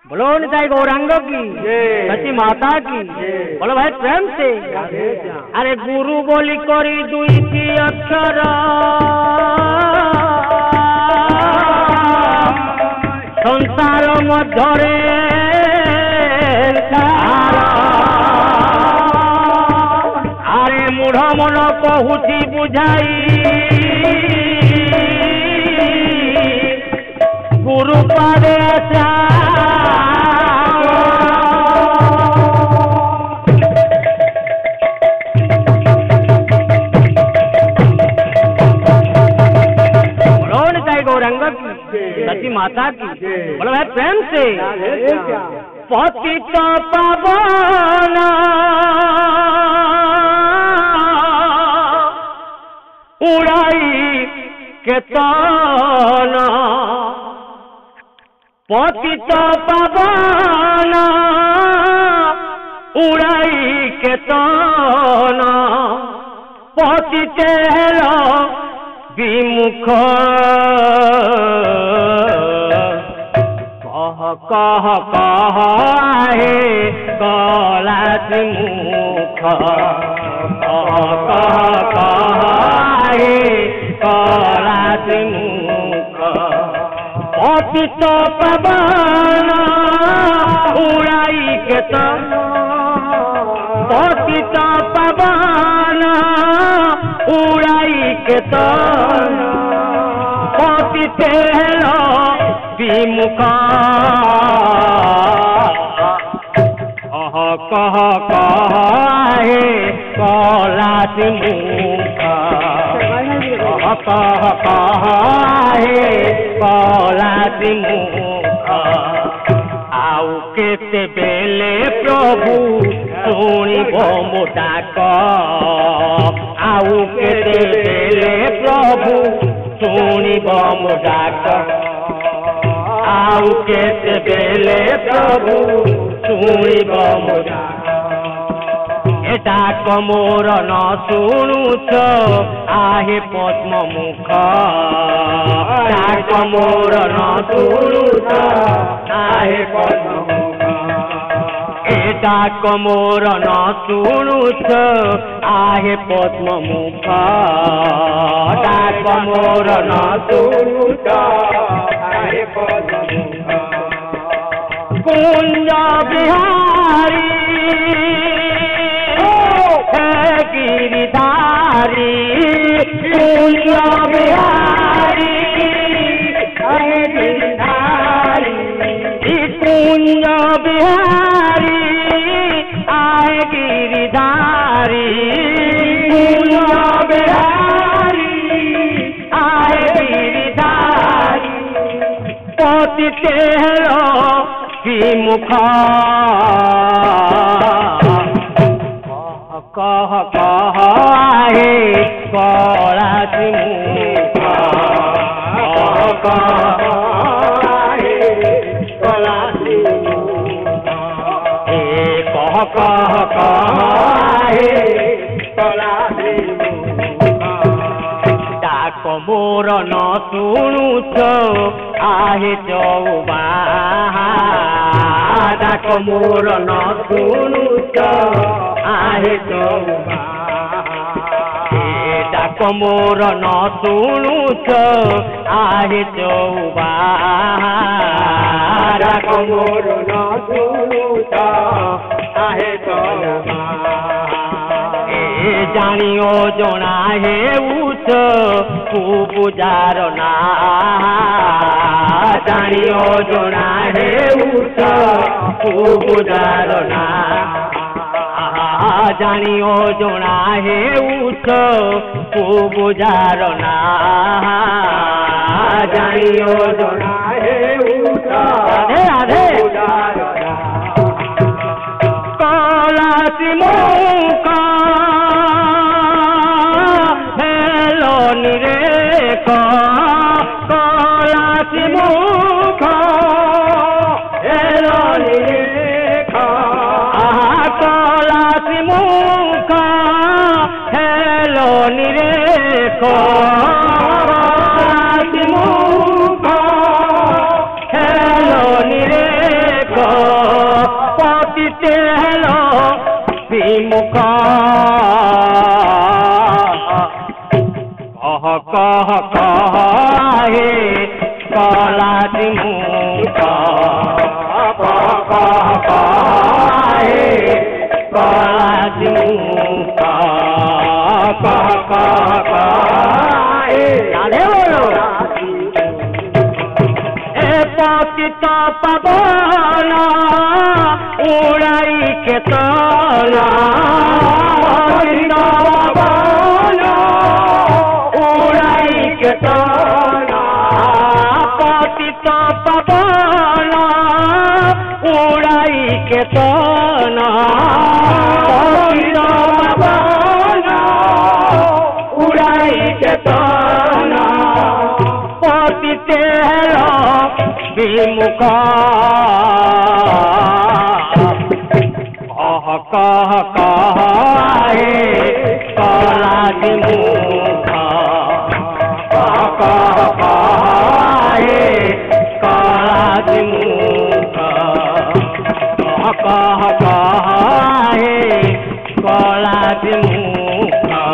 बोलो निताई गौरांग की, सची माता की, बोलो भाई प्रेम से। अरे गुरु बोली करी दुईटी अक्षर संसार मध्यरे अरे मूढ़ मन कहूची बुझाई गुरु पादे गौरंग की, सती माता की, बोलो भाई प्रेम से। पतित पावन उड़ाई केतन पतित पावन उड़ाई केतन पतिते विमुख कह कह हे कलास मुख कह हे कलास मुख पतित पवन उड़ाई केतन पतित पवन उड़ाई केतन पतिते विमुख कह कह हे कलास मुख कह कह हे कलास मुख आउ केते बेले प्रभु शुणिब मो डाक आउ केते बेले प्रभु शुणिब मो डाक आउ केते बेले प्रभु शुणिब मो डाक ए डाक मोर न शुणुछ आहे पद्म मुख डाक मोर न शुणुछ आहे पद्म मुख ए डाक मोर न शुणुछ आहे पद्म मुख डाक मोर न शुणुछ आहे पद्म मुख कुंज बिहारी गिरिधारी कुंज बिहारी गिरिधारी कुंज बिहारी आए गिरिधारी कुंज बिहारी आए गिरिधारी पतिते विमुख कह कह हे कलास मुख कह हे कलास मुख कह हे कलास मुख डाक मोर न शुणुछ आहे चौबा डाक मोर न शुणुछ आहे चौबा डाक मोर न शुणुछ आहे चौबा डाक मोर न शुणुछ आहे चौबा जानियो जना हेउछ पूजार ना जानियो जना हेउछ पूजार ना जानियो जना हेउछ पूजार ना जानियो जना हेउछ राधे राधे कलास मुख हेलो निरेख कलास मुख हेलो निरेख कलास मुख हेलो निरेख कलास मुख हेलो निरेख पतिते हेलो विमुखा कह हे काला मुखा हे काला मुखा राधे बोलो पतित पवन उड़ाई के तना पतित पवन उड़ाई के तना पतित पवन उड़ाई के तना पतित पवन उड़ाई के तना पतिते विमुखा कह हे काला मुखा कह हे काला मुखा कह हे काला मुखा